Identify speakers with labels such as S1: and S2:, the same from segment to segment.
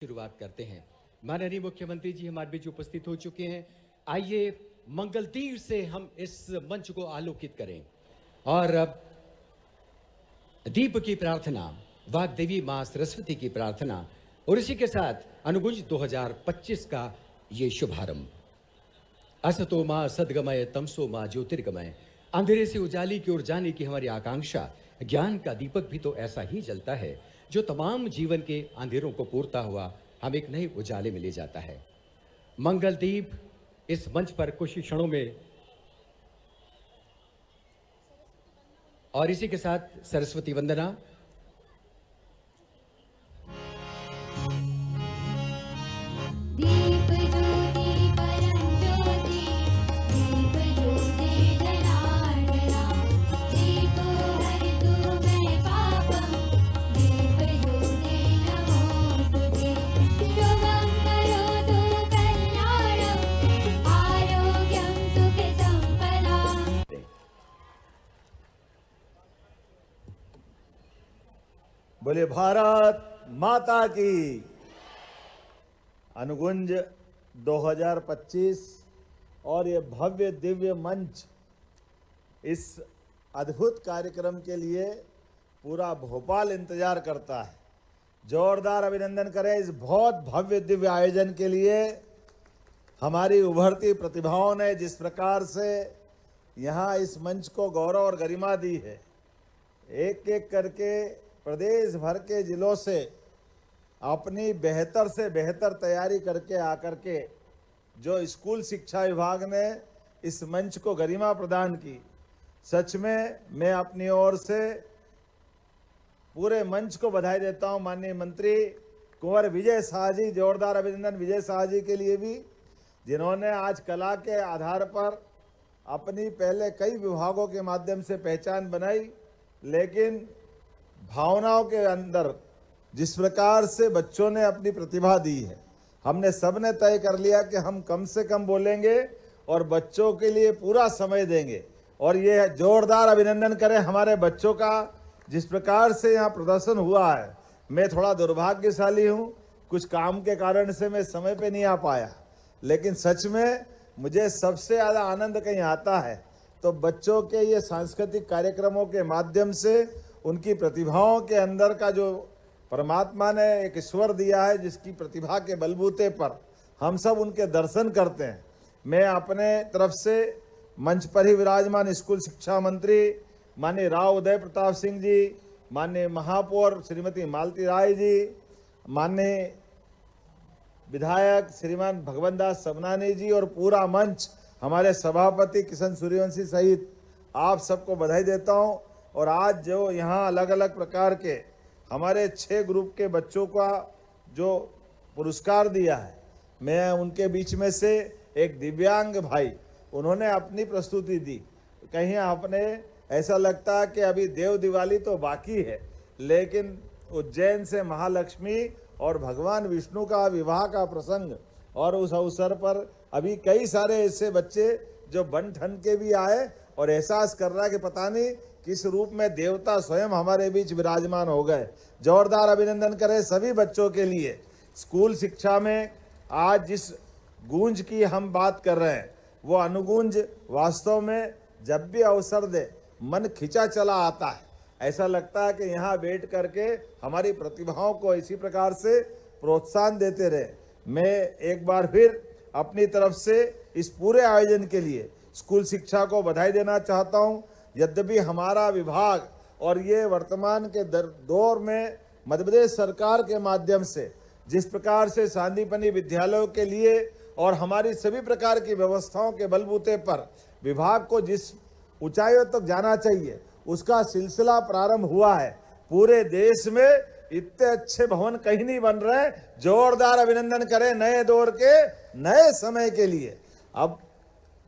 S1: शुरुआत करते हैं। माननीय मुख्यमंत्री जी हमारे बीच उपस्थित हो चुके हैं। आइए मंगल तीर से हम इस मंच को आलोकित करें और अब दीप की प्रार्थना, वाग्देवी मां सरस्वती की प्रार्थना और इसी के साथ अनुगुंज 2025 का ये शुभारंभ। असतो मां सद्गमय तमसो मां ज्योतिर्गमय। अंधेरे से उजाली की ओर जाने की हमारी आकांक्षा, ज्ञान का दीपक भी तो ऐसा ही जलता है जो तमाम जीवन के अंधेरों को पूरता हुआ हम एक नए उजाले में ले जाता है। मंगल दीप इस मंच पर कुछ ही क्षणों में और इसी के साथ सरस्वती वंदना।
S2: दीप ज्योति परम ज्योति, दीप ज्योति जनार्दना, दीपो हरितु मे पापम, दीप ज्योति नमोस्तुते। शुभं करोतु कल्याणं, आरोग्यं सुख संपदा।
S3: बोले भारत माता की। अनुगुंज 2025 और ये भव्य दिव्य मंच, इस अद्भुत कार्यक्रम के लिए पूरा भोपाल इंतजार करता है। जोरदार अभिनंदन करें इस बहुत भव्य दिव्य आयोजन के लिए। हमारी उभरती प्रतिभाओं ने जिस प्रकार से यहाँ इस मंच को गौरव और गरिमा दी है, एक एक करके प्रदेश भर के जिलों से अपनी बेहतर से बेहतर तैयारी करके आकर के जो स्कूल शिक्षा विभाग ने इस मंच को गरिमा प्रदान की, सच में मैं अपनी ओर से पूरे मंच को बधाई देता हूं। माननीय मंत्री कुंवर विजय शाह जी, जोरदार अभिनंदन विजय शाह जी के लिए भी, जिन्होंने आज कला के आधार पर अपनी पहले कई विभागों के माध्यम से पहचान बनाई, लेकिन भावनाओं के अंदर जिस प्रकार से बच्चों ने अपनी प्रतिभा दी है, हमने सबने तय कर लिया कि हम कम से कम बोलेंगे और बच्चों के लिए पूरा समय देंगे। और ये जोरदार अभिनंदन करें हमारे बच्चों का, जिस प्रकार से यहाँ प्रदर्शन हुआ है। मैं थोड़ा दुर्भाग्यशाली हूँ, कुछ काम के कारण से मैं समय पे नहीं आ पाया, लेकिन सच में मुझे सबसे ज़्यादा आनंद कहीं आता है तो बच्चों के ये सांस्कृतिक कार्यक्रमों के माध्यम से उनकी प्रतिभाओं के अंदर का जो परमात्मा ने एक ईश्वर दिया है, जिसकी प्रतिभा के बलबूते पर हम सब उनके दर्शन करते हैं। मैं अपने तरफ से मंच पर ही विराजमान स्कूल शिक्षा मंत्री माननीय राव उदय प्रताप सिंह जी, माननीय महापौर श्रीमती मालती राय जी, माननीय विधायक श्रीमान भगवंत दास सबनानी जी और पूरा मंच, हमारे सभापति किशन सूर्यवंशी सहित आप सबको बधाई देता हूं। और आज जो यहाँ अलग अलग प्रकार के हमारे 6 ग्रुप के बच्चों का जो पुरस्कार दिया है, मैं उनके बीच में से एक दिव्यांग भाई, उन्होंने अपनी प्रस्तुति दी। कहीं आपने ऐसा लगता है कि अभी देव दिवाली तो बाकी है, लेकिन उज्जैन से महालक्ष्मी और भगवान विष्णु का विवाह का प्रसंग, और उस अवसर पर अभी कई सारे ऐसे बच्चे जो बन ठन के भी आए और एहसास कर रहा है कि पता नहीं किस रूप में देवता स्वयं हमारे बीच विराजमान हो गए। जोरदार अभिनंदन करें सभी बच्चों के लिए। स्कूल शिक्षा में आज जिस गूंज की हम बात कर रहे हैं, वो अनुगूंज वास्तव में जब भी अवसर दे मन खिंचा चला आता है। ऐसा लगता है कि यहाँ बैठ करके हमारी प्रतिभाओं को इसी प्रकार से प्रोत्साहन देते रहे। मैं एक बार फिर अपनी तरफ से इस पूरे आयोजन के लिए स्कूल शिक्षा को बधाई देना चाहता हूँ। यद्यपि हमारा विभाग और ये वर्तमान के दौर में मध्य प्रदेश सरकार के माध्यम से जिस प्रकार से सांदीपनी विद्यालयों के लिए और हमारी सभी प्रकार की व्यवस्थाओं के बलबूते पर विभाग को जिस ऊंचाइयों तक जाना चाहिए, उसका सिलसिला प्रारंभ हुआ है। पूरे देश में इतने अच्छे भवन कहीं नहीं बन रहे। जोरदार अभिनंदन करें नए दौर के नए समय के लिए। अब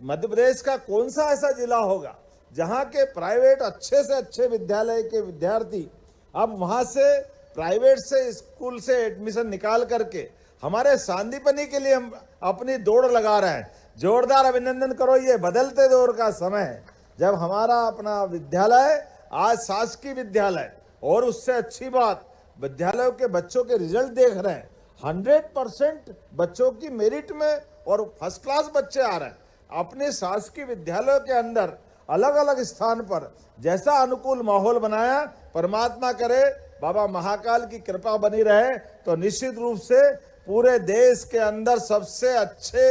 S3: मध्य प्रदेश का कौन सा ऐसा जिला होगा जहां के प्राइवेट अच्छे से अच्छे विद्यालय के विद्यार्थी अब वहां से प्राइवेट से स्कूल से एडमिशन निकाल करके हमारे सांदीपनी के लिए हम अपनी दौड़ लगा रहे हैं। जोरदार अभिनंदन करो। ये बदलते दौर का समय है जब हमारा अपना विद्यालय आज शासकीय विद्यालय, और उससे अच्छी बात विद्यालयों के बच्चों के रिजल्ट देख रहे हैं। 100% बच्चों की मेरिट में और फर्स्ट क्लास बच्चे आ रहे हैं। अपने शासकीय विद्यालयों के अंदर अलग अलग स्थान पर जैसा अनुकूल माहौल बनाया, परमात्मा करे बाबा महाकाल की कृपा बनी रहे तो निश्चित रूप से पूरे देश के अंदर सबसे अच्छे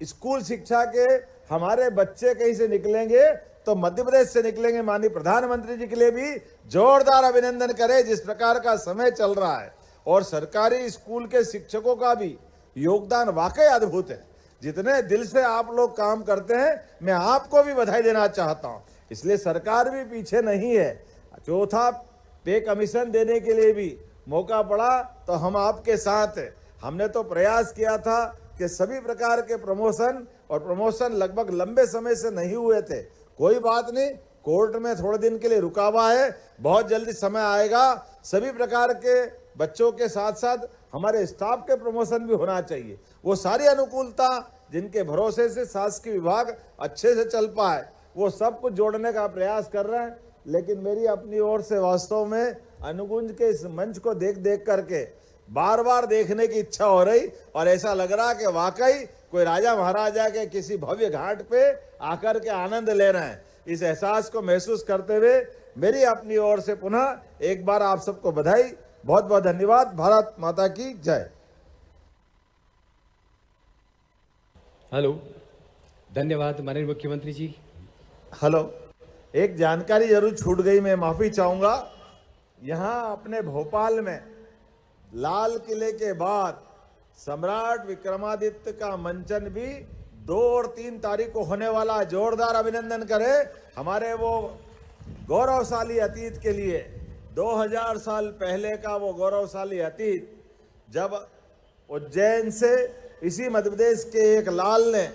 S3: स्कूल शिक्षा के हमारे बच्चे कहीं से निकलेंगे तो मध्य प्रदेश से निकलेंगे। माननीय प्रधानमंत्री जी के लिए भी जोरदार अभिनंदन करें, जिस प्रकार का समय चल रहा है और सरकारी स्कूल के शिक्षकों का भी योगदान वाकई अद्भुत है। जितने दिल से आप लोग काम करते हैं, मैं आपको भी बधाई देना चाहता हूं। इसलिए सरकार भी पीछे नहीं है। चौथा पे कमीशन देने के लिए भी मौका पड़ा तो हम आपके साथ हैं। हमने तो प्रयास किया था कि सभी प्रकार के प्रमोशन लगभग लंबे समय से नहीं हुए थे। कोई बात नहीं, कोर्ट में थोड़े दिन के लिए रुका हुआ है, बहुत जल्दी समय आएगा। सभी प्रकार के बच्चों के साथ साथ हमारे स्टाफ के प्रमोशन भी होना चाहिए। वो सारी अनुकूलता जिनके भरोसे से शासकीय विभाग अच्छे से चल पाए, वो सब कुछ जोड़ने का प्रयास कर रहे हैं। लेकिन मेरी अपनी ओर से वास्तव में अनुगुंज के इस मंच को देख देख करके बार बार देखने की इच्छा हो रही और ऐसा लग रहा कि वाकई कोई राजा महाराजा के किसी भव्य घाट पे आकर के आनंद ले रहे हैं। इस एहसास को महसूस करते हुए मेरी अपनी ओर से पुनः एक बार आप सबको बधाई, बहुत बहुत धन्यवाद। भारत माता की जय।
S1: हेलो, धन्यवाद माननीय मुख्यमंत्री जी।
S3: हेलो, एक जानकारी जरूर छूट गई, मैं माफी चाहूंगा। यहाँ अपने भोपाल में लाल किले के बाद सम्राट विक्रमादित्य का मंचन भी 2 और 3 तारीख को होने वाला। जोरदार अभिनंदन करें हमारे वो गौरवशाली अतीत के लिए। 2000 साल पहले का वो गौरवशाली अतीत, जब उज्जैन से इसी मध्य प्रदेश के एक लाल ने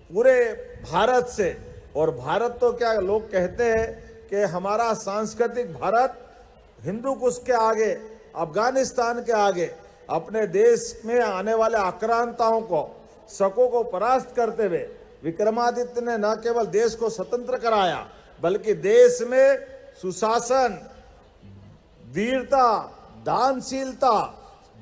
S3: पूरे भारत से, और भारत तो क्या लोग कहते हैं कि हमारा सांस्कृतिक भारत हिंदू कुश के आगे, अफगानिस्तान के आगे, अपने देश में आने वाले आक्रांताओं को, शकों को परास्त करते हुए विक्रमादित्य ने न केवल देश को स्वतंत्र कराया बल्कि देश में सुशासन, वीरता, दानशीलता,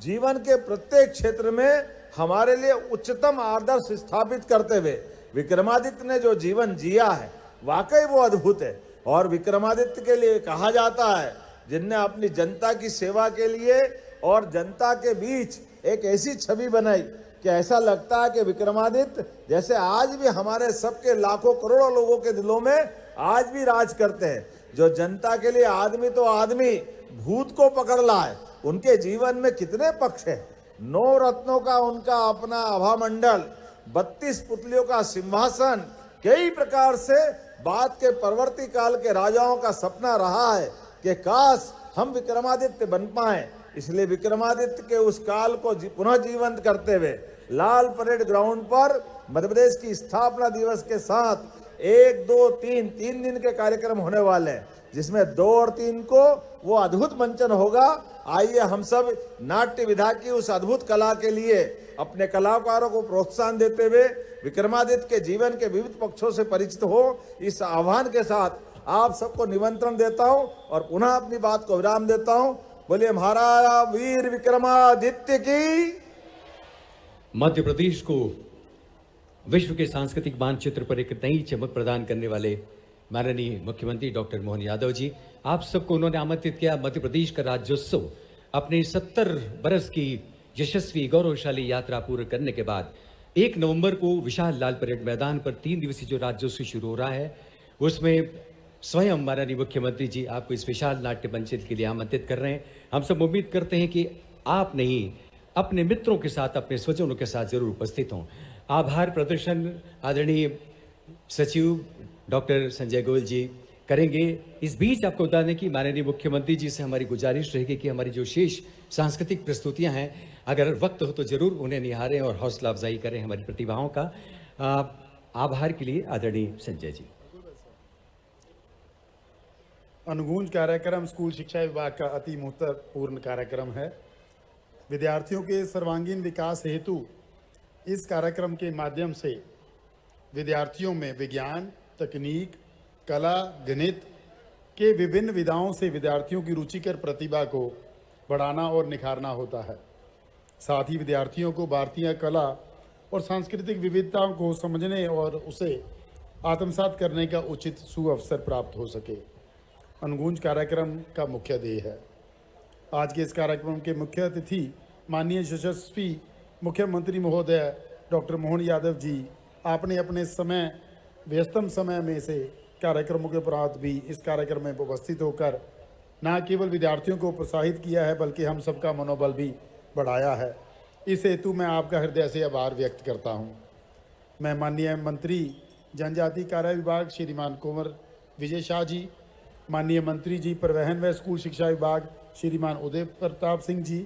S3: जीवन के प्रत्येक क्षेत्र में हमारे लिए उच्चतम आदर्श स्थापित करते हुए विक्रमादित्य ने जो जीवन जिया है वाकई वो अद्भुत है। और विक्रमादित्य के लिए कहा जाता है जिनने अपनी जनता की सेवा के लिए और जनता के बीच एक ऐसी छवि बनाई कि ऐसा लगता है कि विक्रमादित्य जैसे आज भी हमारे सबके लाखों करोड़ों लोगों के दिलों में आज भी राज करते हैं। जो जनता के लिए आदमी तो आदमी भूत को पकड़ लाए। उनके जीवन में कितने पक्ष है। 9 रत्नों का उनका अपना आभा मंडल, 32 पुतलियों का सिंहासन, कई प्रकार से बात के परवर्ती काल के राजाओं का सपना रहा है कि काश हम विक्रमादित्य बन पाए। इसलिए विक्रमादित्य के उस काल को पुनः जीवंत करते हुए लाल परेड ग्राउंड पर मध्य प्रदेश की स्थापना दिवस के साथ 1, 2, 3 दिन के कार्यक्रम होने वाले हैं, जिसमें 2 और 3 को वो अद्भुत मंचन होगा। आइए हम सब नाट्य विधा की उस अद्भुत कला के लिए अपने कलाकारों को प्रोत्साहन देते हुए विक्रमादित्य के जीवन के विविध पक्षों से परिचित हो, इस आह्वान के साथ आप सबको निमंत्रण देता हूं और पुनः अपनी बात को विराम देता हूं। बोलिए महाराजा वीर विक्रमादित्य की।
S1: मध्य प्रदेश को विश्व के सांस्कृतिक मानचित्र पर एक नई चमक प्रदान करने वाले माननीय मुख्यमंत्री डॉक्टर मोहन यादव जी, आप सबको उन्होंने आमंत्रित किया। मध्य प्रदेश का राज्योत्सव अपने 70 बरस की यशस्वी गौरवशाली यात्रा पूर्ण करने के बाद 1 नवंबर को विशाल लाल परेड मैदान पर 3 दिवसीय जो राज्योत्सव शुरू हो रहा है, उसमें स्वयं माननीय मुख्यमंत्री जी आपको इस विशाल नाट्य मंच के लिए आमंत्रित कर रहे हैं। हम सब उम्मीद करते हैं कि आप नहीं, अपने मित्रों के साथ, अपने स्वजनों के साथ जरूर उपस्थित हों। आभार प्रदर्शन आदरणीय सचिव डॉक्टर संजय गोयल जी करेंगे। इस बीच आपको बता दें कि माननीय मुख्यमंत्री जी से हमारी गुजारिश रहेगी कि हमारी जो शेष सांस्कृतिक प्रस्तुतियां हैं, अगर वक्त हो तो जरूर उन्हें निहारें और हौसला अफजाई करें हमारी प्रतिभाओं का। आभार के लिए आदरणीय संजय जी।
S4: अनुगूंज कार्यक्रम स्कूल शिक्षा विभाग का अति महत्वपूर्ण कार्यक्रम है। विद्यार्थियों के सर्वांगीण विकास हेतु इस कार्यक्रम के माध्यम से विद्यार्थियों में विज्ञान, तकनीक, कला, गणित के विभिन्न विधाओं से विद्यार्थियों की रुचिकर प्रतिभा को बढ़ाना और निखारना होता है। साथ ही विद्यार्थियों को भारतीय कला और सांस्कृतिक विविधताओं को समझने और उसे आत्मसात करने का उचित सुअवसर प्राप्त हो सके, अनुगूंज कार्यक्रम का मुख्य ध्येय है। आज के इस कार्यक्रम के मुख्य अतिथि माननीय यशस्वी मुख्यमंत्री महोदय डॉक्टर मोहन यादव जी, आपने अपने व्यस्तम समय में से कार्यक्रमों के उपरांत भी इस कार्यक्रम में उपस्थित होकर न केवल विद्यार्थियों को प्रोत्साहित किया है बल्कि हम सबका मनोबल भी बढ़ाया है। इस हेतु मैं आपका हृदय से आभार व्यक्त करता हूं। मैं माननीय मंत्री जनजाति कार्य विभाग श्रीमान कुंवर विजय शाह जी, माननीय मंत्री जी परिवहन व स्कूल शिक्षा विभाग श्रीमान उदय प्रताप सिंह जी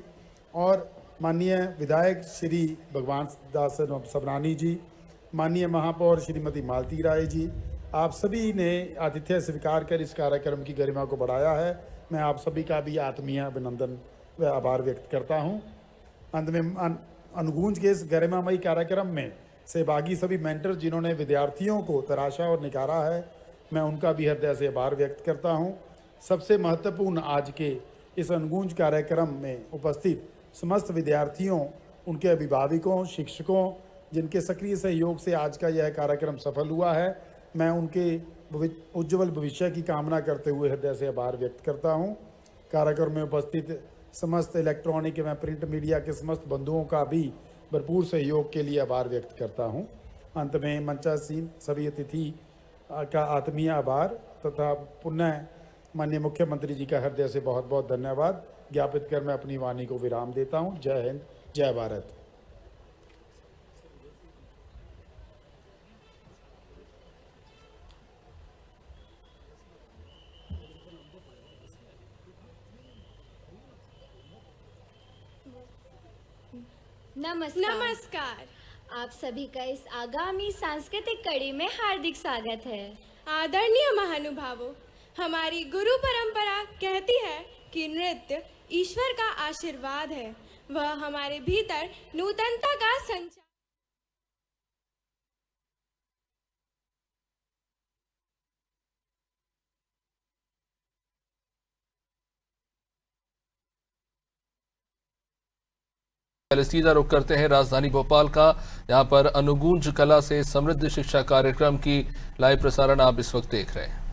S4: और माननीय विधायक श्री भगवान दास सबनानी जी, माननीय महापौर श्रीमती मालती राय जी, आप सभी ने आतिथ्य स्वीकार कर इस कार्यक्रम की गरिमा को बढ़ाया है। मैं आप सभी का भी आत्मीय अभिनंदन व आभार व्यक्त करता हूं। अंत में अनुगूंज के इस गरिमामयी कार्यक्रम में सहभागी सभी मेंटर जिन्होंने विद्यार्थियों को तराशा और निखारा है, मैं उनका भी हृदय से आभार व्यक्त करता हूं। सबसे महत्वपूर्ण आज के इस अनुगूंज कार्यक्रम में उपस्थित समस्त विद्यार्थियों, उनके अभिभावकों, शिक्षकों, जिनके सक्रिय सहयोग से आज का यह कार्यक्रम सफल हुआ है, मैं उनके उज्ज्वल भविष्य की कामना करते हुए हृदय से आभार व्यक्त करता हूं। कार्यक्रम में उपस्थित समस्त इलेक्ट्रॉनिक एवं प्रिंट मीडिया के समस्त बंधुओं का भी भरपूर सहयोग के लिए आभार व्यक्त करता हूं। अंत में मंचासीन सभी अतिथि का आत्मीय आभार तथा पुनः माननीय मुख्यमंत्री जी का हृदय से बहुत बहुत धन्यवाद ज्ञापित कर मैं अपनी वाणी को विराम देता हूं। जय हिंद, जय भारत।
S5: नमस्कार।
S6: आप सभी का इस आगामी सांस्कृतिक कड़ी में हार्दिक स्वागत है।
S5: आदरणीय महानुभावों, हमारी गुरु परंपरा कहती है कि नृत्य ईश्वर का आशीर्वाद है। वह हमारे भीतर नूतनता का संचार
S7: पहले सीधा रुख करते हैं राजधानी भोपाल का, यहाँ पर अनुगूंज कला से समृद्ध शिक्षा कार्यक्रम की लाइव प्रसारण आप इस वक्त देख रहे हैं।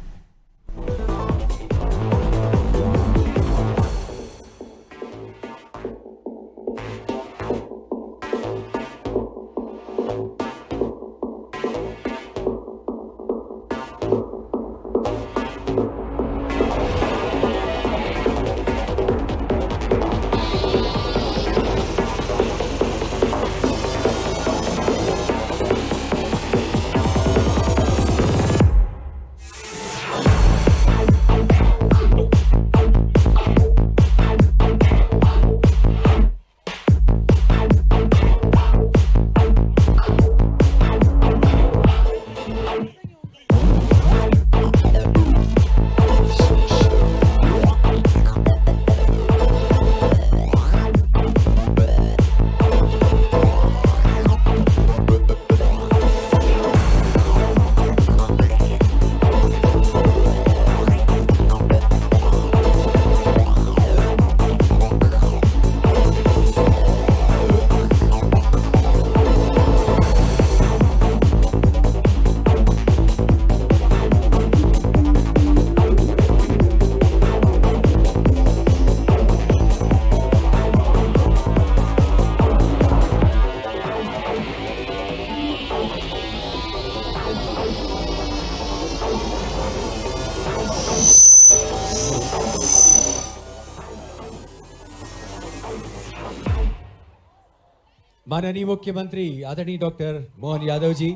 S1: माननीय मुख्यमंत्री आदरणीय डॉक्टर मोहन यादव जी,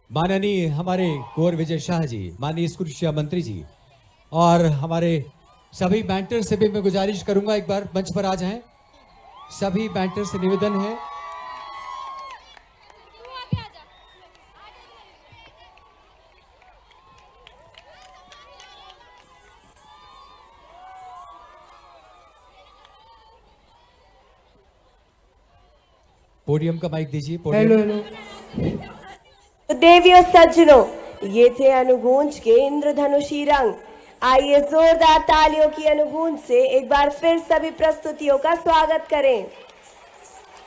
S1: माननीय हमारे कुंवर विजय शाह जी, माननीय स्कूल शिक्षा मंत्री जी और हमारे सभी बैंटर से भी मैं गुजारिश करूंगा एक बार मंच पर आ जाएं। सभी बैंटर से निवेदन है पोडियम का माइक दीजिए।
S8: हेलो देवियों सज्जनों, ये थे अनुगूंज के इंद्रधनुषी रंग। आइए जोरदार तालियों की अनुगूंज से एक बार फिर सभी प्रस्तुतियों का स्वागत करें।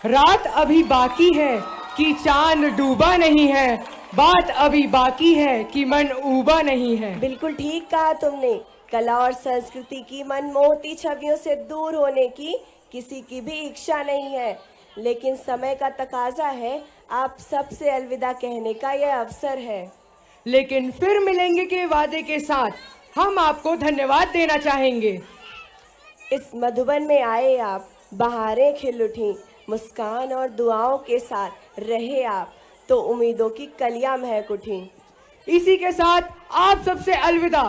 S8: रात अभी बाकी है कि चांद डूबा नहीं है, बात अभी बाकी है कि मन ऊबा नहीं है। बिल्कुल ठीक कहा तुमने। कला और संस्कृति की मनमोहती छवियों से दूर होने की किसी की भी इच्छा नहीं है, लेकिन समय का तकाजा है, आप सबसे अलविदा कहने का यह अवसर है। लेकिन फिर मिलेंगे के वादे के साथ हम आपको धन्यवाद देना चाहेंगे। इस मधुबन में आए आप, बहारें खिल उठी, मुस्कान और दुआओं के साथ रहे आप, तो उम्मीदों की कलियां महक उठी। इसी के साथ आप सबसे अलविदा।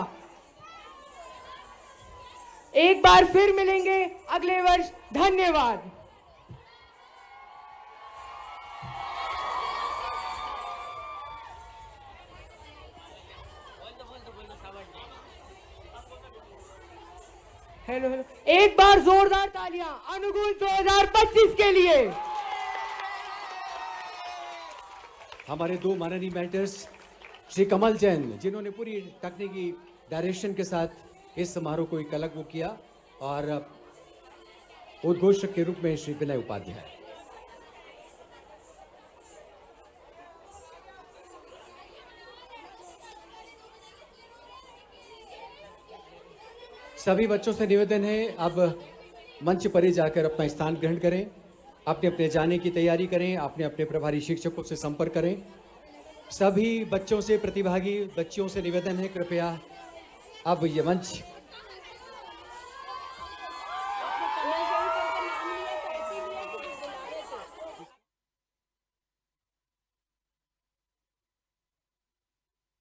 S8: एक बार फिर मिलेंगे अगले वर्ष। धन्यवाद। हेलो हेलो, एक बार जोरदार तालियां अनुगुंज 2025 के लिए।
S1: हमारे दो माननीय मेंटर्स श्री कमल जैन, जिन्होंने पूरी तकनीकी डायरेक्शन के साथ इस समारोह को एक अलग वो किया, और उद्घोषक के रूप में श्री विनय उपाध्याय। सभी बच्चों से निवेदन है, अब मंच पर ही जाकर अपना स्थान ग्रहण करें, अपने अपने जाने की तैयारी करें, अपने अपने प्रभारी शिक्षकों से संपर्क करें। सभी बच्चों से, प्रतिभागी बच्चियों से निवेदन है, कृपया अब ये मंच